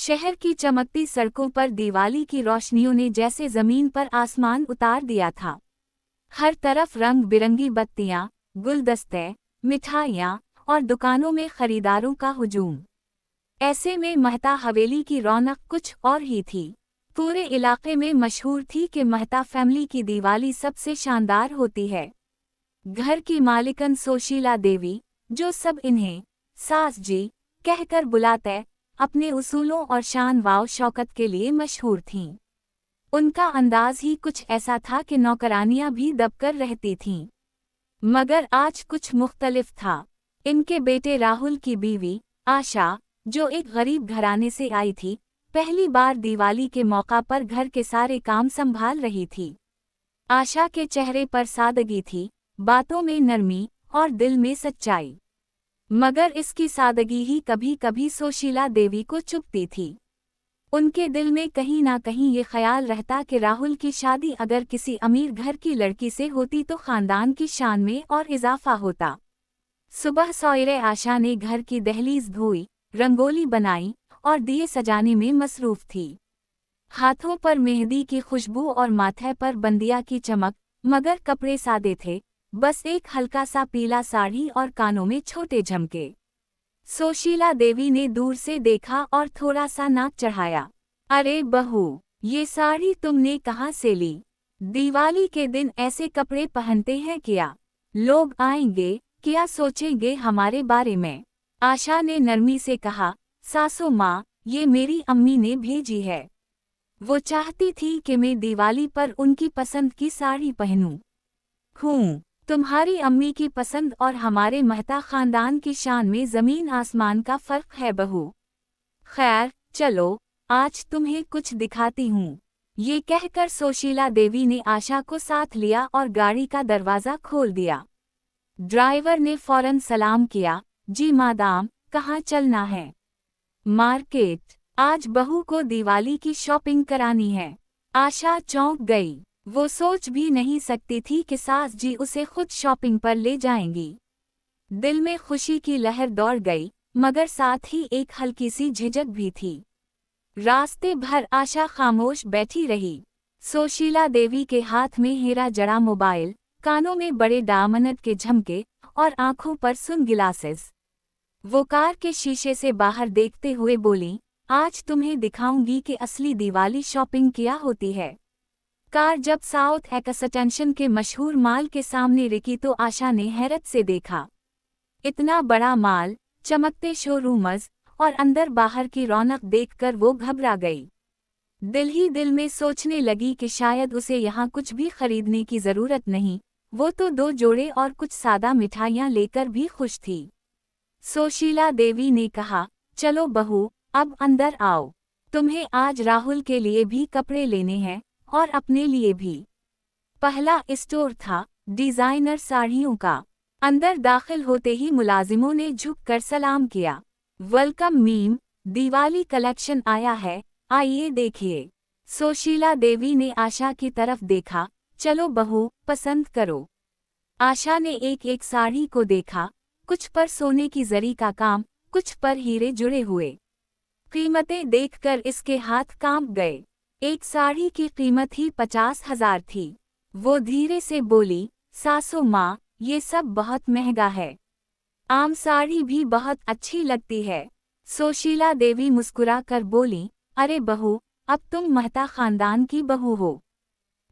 शहर की चमकती सड़कों पर दिवाली की रोशनियों ने जैसे जमीन पर आसमान उतार दिया था। हर तरफ रंग बिरंगी बत्तियां, गुलदस्ते, मिठाइयां और दुकानों में खरीदारों का हुजूम। ऐसे में महता हवेली की रौनक कुछ और ही थी। पूरे इलाके में मशहूर थी कि महता फैमिली की दिवाली सबसे शानदार होती है। घर की मालिकन सोशीला देवी, जो सब इन्हें सास जी कहकर बुलाते, अपने उसूलों और शान वाव शौकत के लिए मशहूर थीं। उनका अंदाज ही कुछ ऐसा था कि नौकरानियां भी दबकर रहती थीं। मगर आज कुछ मुख्तलिफ था। इनके बेटे राहुल की बीवी आशा, जो एक गरीब घराने से आई थी, पहली बार दिवाली के मौका पर घर के सारे काम संभाल रही थी। आशा के चेहरे पर सादगी थी, बातों में नरमी और दिल में सच्चाई। मगर इसकी सादगी ही कभी कभी सोशीला देवी को चुभती थी। उनके दिल में कहीं ना कहीं ये ख्याल रहता कि राहुल की शादी अगर किसी अमीर घर की लड़की से होती तो खानदान की शान में और इजाफा होता। सुबह सवेरे आशा ने घर की दहलीज धोई, रंगोली बनाई और दिए सजाने में मसरूफ थी। हाथों पर मेहंदी की खुशबू और माथे पर बंदिया की चमक, मगर कपड़े सादे थे, बस एक हल्का सा पीला साड़ी और कानों में छोटे झमके। सोशीला देवी ने दूर से देखा और थोड़ा सा नाक चढ़ाया। अरे बहू, ये साड़ी तुमने कहाँ से ली? दिवाली के दिन ऐसे कपड़े पहनते हैं क्या? लोग आएंगे, क्या सोचेंगे हमारे बारे में? आशा ने नरमी से कहा, सासू माँ, ये मेरी अम्मी ने भेजी है। वो चाहती थी कि मैं दिवाली पर उनकी पसंद की साड़ी पहनूं। तुम्हारी अम्मी की पसंद और हमारे महता खानदान की शान में जमीन आसमान का फर्क है बहू। खैर चलो, आज तुम्हें कुछ दिखाती हूँ। ये कहकर सोशीला देवी ने आशा को साथ लिया और गाड़ी का दरवाज़ा खोल दिया। ड्राइवर ने फौरन सलाम किया, जी मादाम, कहाँ चलना है? मार्केट, आज बहू को दिवाली की शॉपिंग करानी है। आशा चौंक गई। वो सोच भी नहीं सकती थी कि सास जी उसे खुद शॉपिंग पर ले जाएंगी। दिल में खुशी की लहर दौड़ गई, मगर साथ ही एक हल्की सी झिझक भी थी। रास्ते भर आशा खामोश बैठी रही। सोशीला देवी के हाथ में हीरा जड़ा मोबाइल, कानों में बड़े डायमंड के झमके और आंखों पर सुन गिलासेस। वो कार के शीशे से बाहर देखते हुए बोली, आज तुम्हें दिखाऊंगी कि असली दिवाली शॉपिंग क्या होती है। कार जब साउथ एक्सटेंशन के मशहूर माल के सामने रुकी तो आशा ने हैरत से देखा। इतना बड़ा माल, चमकते शोरूम्स और अंदर बाहर की रौनक देखकर वो घबरा गई। दिल ही दिल में सोचने लगी कि शायद उसे यहाँ कुछ भी खरीदने की जरूरत नहीं, वो तो 2 जोड़े और कुछ सादा मिठाइयाँ लेकर भी खुश थी। सोशीला देवी ने कहा, चलो बहू, अब अंदर आओ। तुम्हें आज राहुल के लिए भी कपड़े लेने हैं और अपने लिए भी। पहला स्टोर था डिजाइनर साड़ियों का। अंदर दाखिल होते ही मुलाजिमों ने झुककर सलाम किया। वेलकम मीम, दिवाली कलेक्शन आया है, आइए देखिए। सोशीला देवी ने आशा की तरफ देखा, चलो बहू, पसंद करो। आशा ने एक एक साड़ी को देखा, कुछ पर सोने की जरी का काम, कुछ पर हीरे जुड़े हुए। कीमतें देखकर इसके हाथ कांप गए। एक साड़ी की कीमत ही 50,000 थी। वो धीरे से बोली, सासू माँ, ये सब बहुत महंगा है। आम साड़ी भी बहुत अच्छी लगती है। सोशीला देवी मुस्कुरा कर बोली, अरे बहू, अब तुम महता खानदान की बहू हो।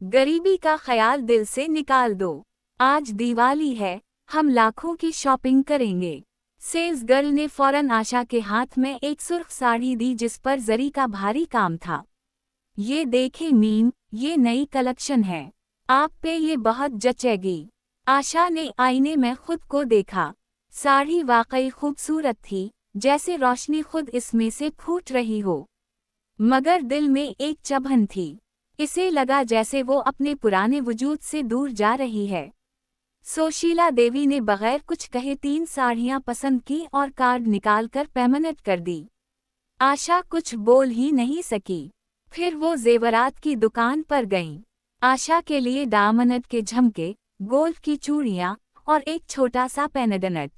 गरीबी का ख्याल दिल से निकाल दो। आज दिवाली है, हम लाखों की शॉपिंग करेंगे। सेल्स गर्ल ने फौरन आशा के हाथ में एक सुर्ख साड़ी दी जिस पर जरी का भारी काम था। ये देखें मीम, ये नई कलेक्शन है, आप पे ये बहुत जचेगी। आशा ने आईने में खुद को देखा। साड़ी वाकई खूबसूरत थी, जैसे रोशनी खुद इसमें से फूट रही हो। मगर दिल में एक चुभन थी। इसे लगा जैसे वो अपने पुराने वजूद से दूर जा रही है। सोशीला देवी ने बगैर कुछ कहे 3 साड़ियां पसंद की और कार्ड निकालकर पेमेंट कर दी। आशा कुछ बोल ही नहीं सकी। फिर वो जेवरात की दुकान पर गईं। आशा के लिए डायमंड के झमके, गोल्ड की चूड़ियां और एक छोटा सा पेंडेंट।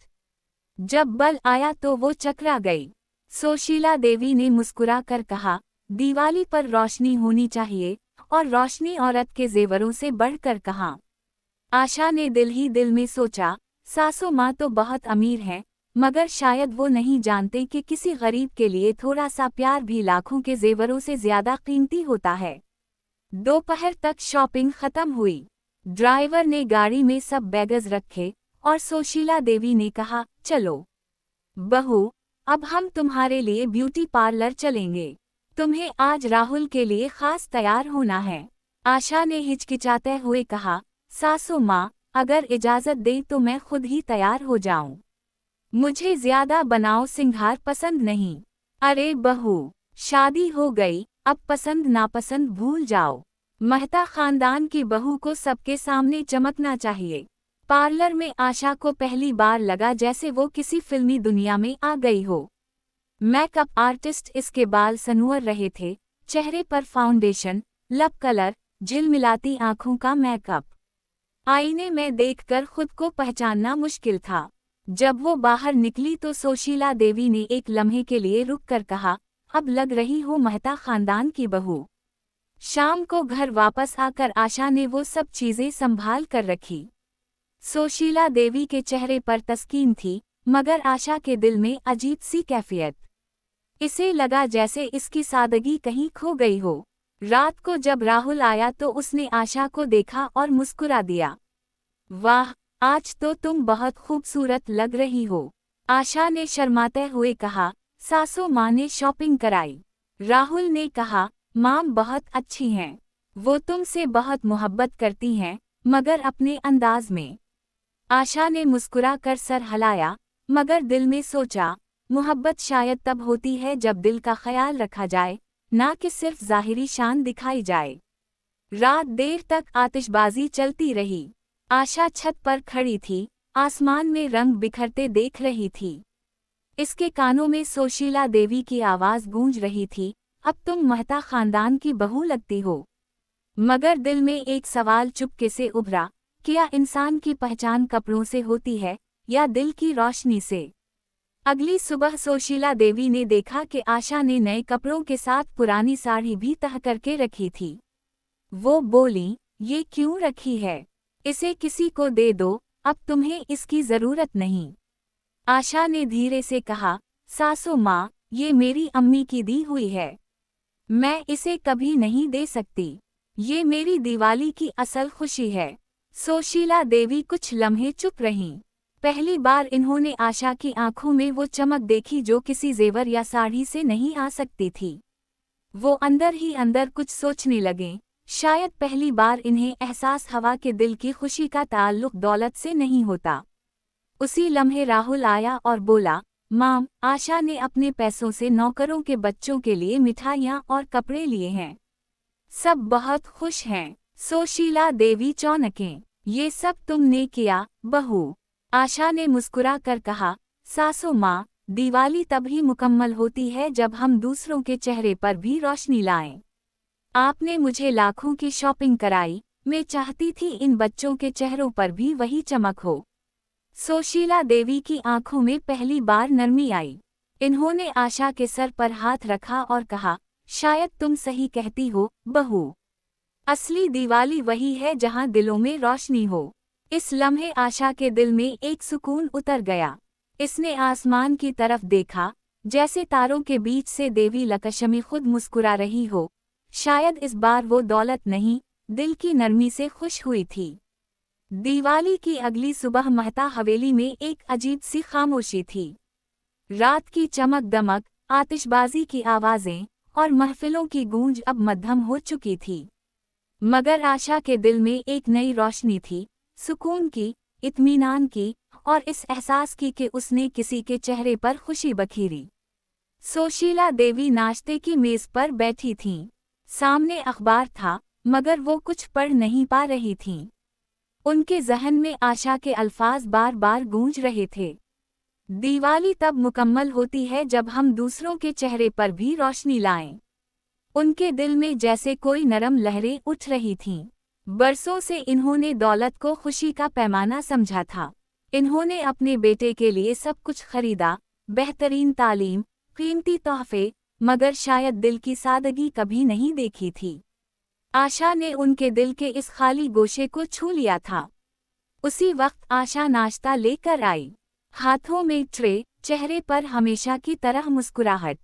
जब बल आया तो वो चकरा गई। सुशीला देवी ने मुस्कुराकर कहा, दिवाली पर रोशनी होनी चाहिए, और रोशनी औरत के जेवरों से बढ़कर कहा। आशा ने दिल ही दिल में सोचा, सासू माँ तो बहुत अमीर हैं, मगर शायद वो नहीं जानते कि किसी गरीब के लिए थोड़ा सा प्यार भी लाखों के जेवरों से ज्यादा कीमती होता है। दोपहर तक शॉपिंग खत्म हुई। ड्राइवर ने गाड़ी में सब बैगेज रखे और सुशीला देवी ने कहा, चलो बहू, अब हम तुम्हारे लिए ब्यूटी पार्लर चलेंगे। तुम्हें आज राहुल के लिए खास तैयार होना है। आशा ने हिचकिचाते हुए कहा, सासू माँ, अगर इजाजत दें तो मैं खुद ही तैयार हो जाऊं। मुझे ज्यादा बनाव सिंगार पसंद नहीं। अरे बहू, शादी हो गई, अब पसंद नापसंद भूल जाओ। मेहता खानदान की बहू को सबके सामने चमकना चाहिए। पार्लर में आशा को पहली बार लगा जैसे वो किसी फिल्मी दुनिया में आ गई हो। मेकअप आर्टिस्ट इसके बाल संवार रहे थे, चेहरे पर फाउंडेशन, लब कलर, झिलमिलाती आंखों का मेकअप। आईने में देखकर खुद को पहचानना मुश्किल था। जब वो बाहर निकली तो सुशीला देवी ने एक लम्हे के लिए रुककर कहा, अब लग रही हो मेहता खानदान की बहू। शाम को घर वापस आकर आशा ने वो सब चीजें संभाल कर रखी। सुशीला देवी के चेहरे पर तस्कीन थी, मगर आशा के दिल में अजीब सी कैफियत। इसे लगा जैसे इसकी सादगी कहीं खो गई हो। रात को जब राहुल आया तो उसने आशा को देखा और मुस्कुरा दिया। वाह, आज तो तुम बहुत खूबसूरत लग रही हो। आशा ने शर्माते हुए कहा, सासू माँ ने शॉपिंग कराई। राहुल ने कहा, माम बहुत अच्छी हैं। वो तुमसे बहुत मोहब्बत करती हैं, मगर अपने अंदाज में। आशा ने मुस्कुरा कर सर हिलाया, मगर दिल में सोचा, मोहब्बत शायद तब होती है जब दिल का ख्याल रखा जाए, ना कि सिर्फ ज़ाहिरी शान दिखाई जाए। रात देर तक आतिशबाजी चलती रही। आशा छत पर खड़ी थी, आसमान में रंग बिखरते देख रही थी। इसके कानों में सुशीला देवी की आवाज़ गूंज रही थी, अब तुम मेहता खानदान की बहू लगती हो। मगर दिल में एक सवाल चुपके से उभरा, क्या इंसान की पहचान कपड़ों से होती है या दिल की रोशनी से? अगली सुबह सुशीला देवी ने देखा कि आशा ने नए कपड़ों के साथ पुरानी साड़ी भी तह करके रखी थी। वो बोली, ये क्यों रखी है? इसे किसी को दे दो, अब तुम्हें इसकी जरूरत नहीं। आशा ने धीरे से कहा, सासू माँ, ये मेरी अम्मी की दी हुई है। मैं इसे कभी नहीं दे सकती। ये मेरी दिवाली की असल खुशी है। सुशीला देवी कुछ लम्हे चुप रहीं। पहली बार इन्होंने आशा की आंखों में वो चमक देखी जो किसी जेवर या साड़ी से नहीं आ सकती थी। वो अंदर ही अंदर कुछ सोचने लगे। शायद पहली बार इन्हें एहसास हुआ कि दिल की खुशी का ताल्लुक दौलत से नहीं होता। उसी लम्हे राहुल आया और बोला, माम, आशा ने अपने पैसों से नौकरों के बच्चों के लिए मिठाइयाँ और कपड़े लिए हैं। सब बहुत खुश हैं। सुशीला देवी चौंकें। ये सब तुमने किया, बहू? आशा ने मुस्कुरा कर कहा, सासू माँ, दिवाली तभी मुकम्मल होती है जब हम दूसरों के चेहरे पर भी रोशनी लाएं। आपने मुझे लाखों की शॉपिंग कराई, मैं चाहती थी इन बच्चों के चेहरों पर भी वही चमक हो। सुशीला देवी की आंखों में पहली बार नरमी आई। इन्होंने आशा के सर पर हाथ रखा और कहा, शायद तुम सही कहती हो, बहू। असली दिवाली वही है जहां दिलों में रोशनी हो। इस लम्हे आशा के दिल में एक सुकून उतर गया। इसने आसमान की तरफ देखा, जैसे तारों के बीच से देवी लक्ष्मी खुद मुस्कुरा रही हो। शायद इस बार वो दौलत नहीं, दिल की नरमी से खुश हुई थी। दिवाली की अगली सुबह मेहता हवेली में एक अजीब सी खामोशी थी। रात की चमक दमक, आतिशबाजी की आवाजें और महफिलों की गूंज अब मध्यम हो चुकी थी। मगर आशा के दिल में एक नई रोशनी थी, सुकून की, इत्मीनान की, और इस एहसास की कि उसने किसी के चेहरे पर खुशी बखेरी। सुशीला देवी नाश्ते की मेज पर बैठी थीं। सामने अखबार था, मगर वो कुछ पढ़ नहीं पा रही थीं। उनके जहन में आशा के अल्फाज बार बार गूंज रहे थे। दिवाली तब मुकम्मल होती है जब हम दूसरों के चेहरे पर भी रोशनी लाएं। उनके दिल में जैसे कोई नरम लहरें उठ रही थीं। बरसों से इन्होंने दौलत को खुशी का पैमाना समझा था। इन्होंने अपने बेटे के लिए सब कुछ खरीदा, बेहतरीन तालीम, कीमती तोहफे, मगर शायद दिल की सादगी कभी नहीं देखी थी। आशा ने उनके दिल के इस खाली गोशे को छू लिया था। उसी वक्त आशा नाश्ता लेकर आई, हाथों में ट्रे, चेहरे पर हमेशा की तरह मुस्कुराहट।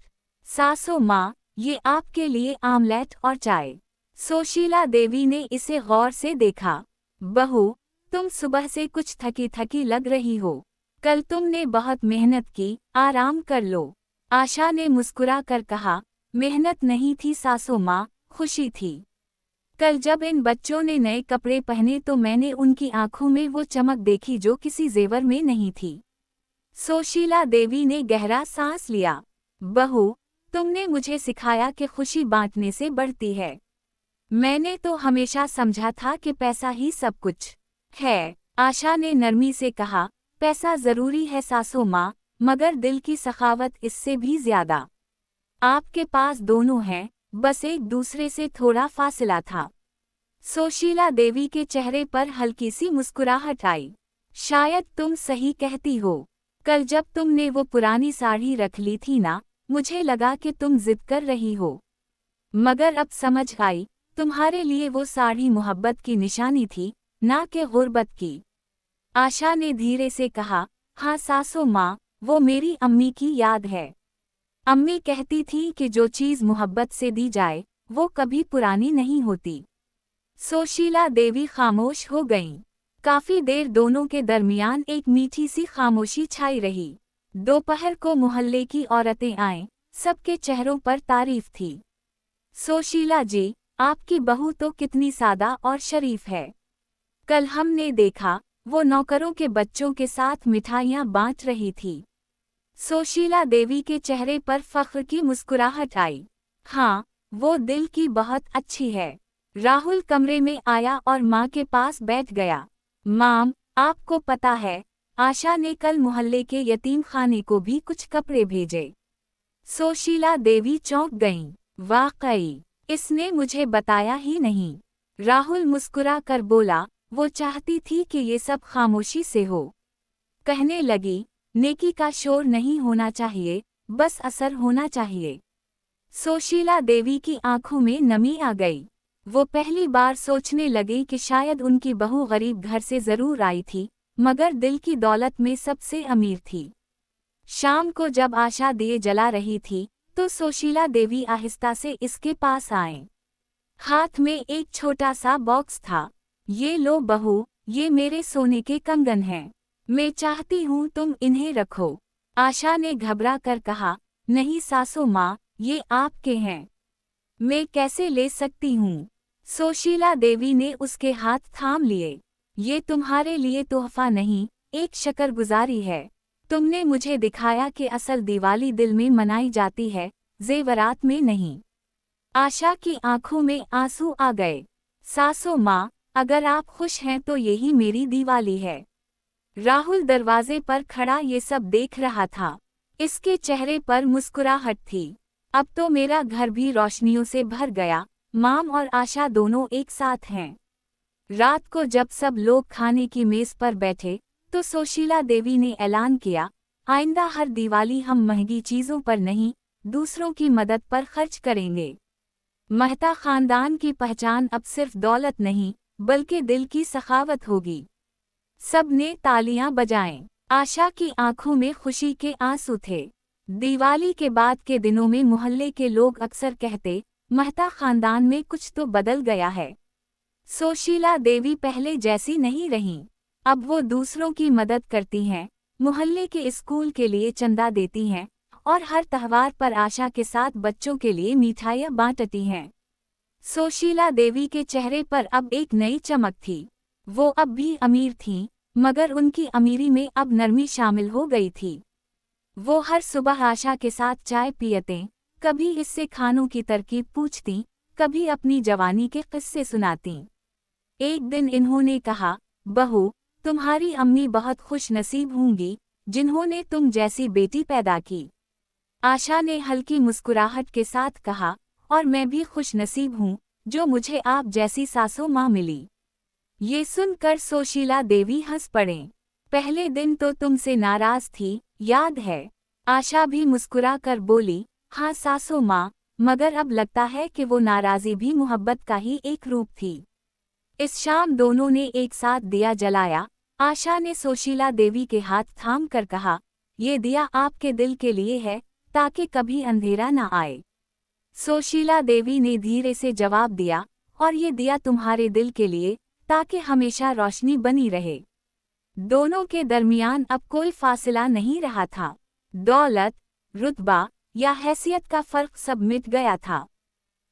सासू माँ, ये आपके लिए आमलेट और चाय। सुशीला देवी ने इसे गौर से देखा। बहू, तुम सुबह से कुछ थकी थकी लग रही हो। कल तुमने बहुत मेहनत की, आराम कर लो। आशा ने मुस्कुरा कर कहा, मेहनत नहीं थी सासू माँ, खुशी थी। कल जब इन बच्चों ने नए कपड़े पहने तो मैंने उनकी आंखों में वो चमक देखी जो किसी जेवर में नहीं थी। सुशीला देवी ने गहरा सांस लिया। बहू, तुमने मुझे सिखाया कि खुशी बांटने से बढ़ती है। मैंने तो हमेशा समझा था कि पैसा ही सब कुछ है। आशा ने नरमी से कहा, पैसा जरूरी है सासू माँ, मगर दिल की सखावत इससे भी ज्यादा। आपके पास दोनों हैं, बस एक दूसरे से थोड़ा फासला था। सुशीला देवी के चेहरे पर हल्की सी मुस्कुराहट आई। शायद तुम सही कहती हो। कल जब तुमने वो पुरानी साड़ी रख ली थी ना, मुझे लगा कि तुम जिद कर रही हो। मगर अब समझ आई, तुम्हारे लिए वो साड़ी मोहब्बत की निशानी थी, ना कि गुर्बत की। आशा ने धीरे से कहा, हाँ सासू माँ, वो मेरी अम्मी की याद है। अम्मी कहती थी कि जो चीज़ मोहब्बत से दी जाए, वो कभी पुरानी नहीं होती। सुशीला देवी खामोश हो गईं। काफी देर दोनों के दरमियान एक मीठी सी खामोशी छाई रही। दोपहर को मोहल्ले की औरतें आईं, सबके चेहरों पर तारीफ थी। सुशीला जी, आपकी बहू तो कितनी सादा और शरीफ है। कल हमने देखा, वो नौकरों के बच्चों के साथ मिठाइयाँ बांट रही थी। सुशीला देवी के चेहरे पर फख्र की मुस्कुराहट आई। हाँ, वो दिल की बहुत अच्छी है। राहुल कमरे में आया और माँ के पास बैठ गया। माम, आपको पता है, आशा ने कल मोहल्ले के यतीम खाने को भी कुछ कपड़े भेजे। सुशीला देवी चौंक गईं। वाकई, इसने मुझे बताया ही नहीं। राहुल मुस्कुरा कर बोला, वो चाहती थी कि ये सब खामोशी से हो। कहने लगी, नेकी का शोर नहीं होना चाहिए, बस असर होना चाहिए। सुशीला देवी की आंखों में नमी आ गई। वो पहली बार सोचने लगी कि शायद उनकी बहू गरीब घर से जरूर आई थी, मगर दिल की दौलत में सबसे अमीर थी। शाम को जब आशा दिए जला रही थी, तो सुशीला देवी आहिस्ता से इसके पास आए। हाथ में एक छोटा सा बॉक्स था। ये लो बहू, ये मेरे सोने के कंगन हैं। मैं चाहती हूँ तुम इन्हें रखो। आशा ने घबरा कर कहा, नहीं सासू माँ, ये आपके हैं। मैं कैसे ले सकती हूँ। सुशीला देवी ने उसके हाथ थाम लिए। ये तुम्हारे लिए तोहफा नहीं, एक शकरगुजारी है। तुमने मुझे दिखाया कि असल दिवाली दिल में मनाई जाती है, जेवरात में नहीं। आशा की आंखों में आंसू आ गए। सासू माँ, अगर आप खुश हैं तो यही मेरी दिवाली है। राहुल दरवाजे पर खड़ा ये सब देख रहा था। इसके चेहरे पर मुस्कुराहट थी। अब तो मेरा घर भी रोशनियों से भर गया। माम और आशा दोनों एक साथ हैं। रात को जब सब लोग खाने की मेज पर बैठे, तो सुशीला देवी ने ऐलान किया, आइंदा हर दिवाली हम महंगी चीजों पर नहीं, दूसरों की मदद पर खर्च करेंगे। मेहता खानदान की पहचान अब सिर्फ दौलत नहीं, बल्कि दिल की सखावत होगी। सब ने तालियां बजाएं। आशा की आंखों में खुशी के आंसू थे। दिवाली के बाद के दिनों में मोहल्ले के लोग अक्सर कहते, मेहता खानदान में कुछ तो बदल गया है। सुशीला देवी पहले जैसी नहीं रहीं। अब वो दूसरों की मदद करती हैं, मोहल्ले के स्कूल के लिए चंदा देती हैं और हर त्योहार पर आशा के साथ बच्चों के लिए मिठाइयाँ बांटती हैं। सुशीला देवी के चेहरे पर अब एक नई चमक थी। वो अब भी अमीर थीं, मगर उनकी अमीरी में अब नरमी शामिल हो गई थी। वो हर सुबह आशा के साथ चाय पियते, कभी इससे खानों की तरकीब पूछती, कभी अपनी जवानी के किस्से सुनाती। एक दिन इन्होंने कहा, बहू, तुम्हारी अम्मी बहुत खुश नसीब होंगी, जिन्होंने तुम जैसी बेटी पैदा की। आशा ने हल्की मुस्कुराहट के साथ कहा, और मैं भी खुश नसीब हूँ, जो मुझे आप जैसी सासू माँ मिली। ये सुनकर सुशीला देवी हंस पड़े। पहले दिन तो तुमसे नाराज थी, याद है। आशा भी मुस्कुरा कर बोली, हाँ सासू माँ, मगर अब लगता है कि वो नाराज़ी भी मोहब्बत का ही एक रूप थी। इस शाम दोनों ने एक साथ दिया जलाया। आशा ने सुशीला देवी के हाथ थाम कर कहा, ये दिया आपके दिल के लिए है, ताकि कभी अंधेरा न आए। सुशीला देवी ने धीरे से जवाब दिया, और ये दिया तुम्हारे दिल के लिए, ताकि हमेशा रोशनी बनी रहे। दोनों के दरमियान अब कोई फासला नहीं रहा था। दौलत, रुतबा या हैसियत का फर्क सब मिट गया था।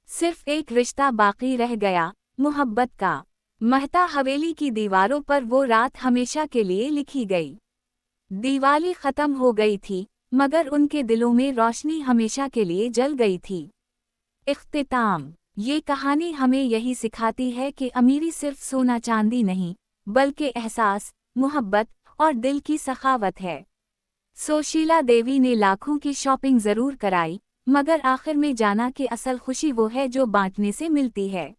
सिर्फ एक रिश्ता बाकी रह गया, मोहब्बत का। महता हवेली की दीवारों पर वो रात हमेशा के लिए लिखी गई। दिवाली खत्म हो गई थी, मगर उनके दिलों में रोशनी हमेशा के लिए जल गई थी। इख्तिताम। ये कहानी हमें यही सिखाती है कि अमीरी सिर्फ सोना चांदी नहीं, बल्कि एहसास, मोहब्बत और दिल की सखावत है। सुशीला देवी ने लाखों की शॉपिंग जरूर कराई, मगर आखिर में जाना कि असल खुशी वो है जो बांटने से मिलती है।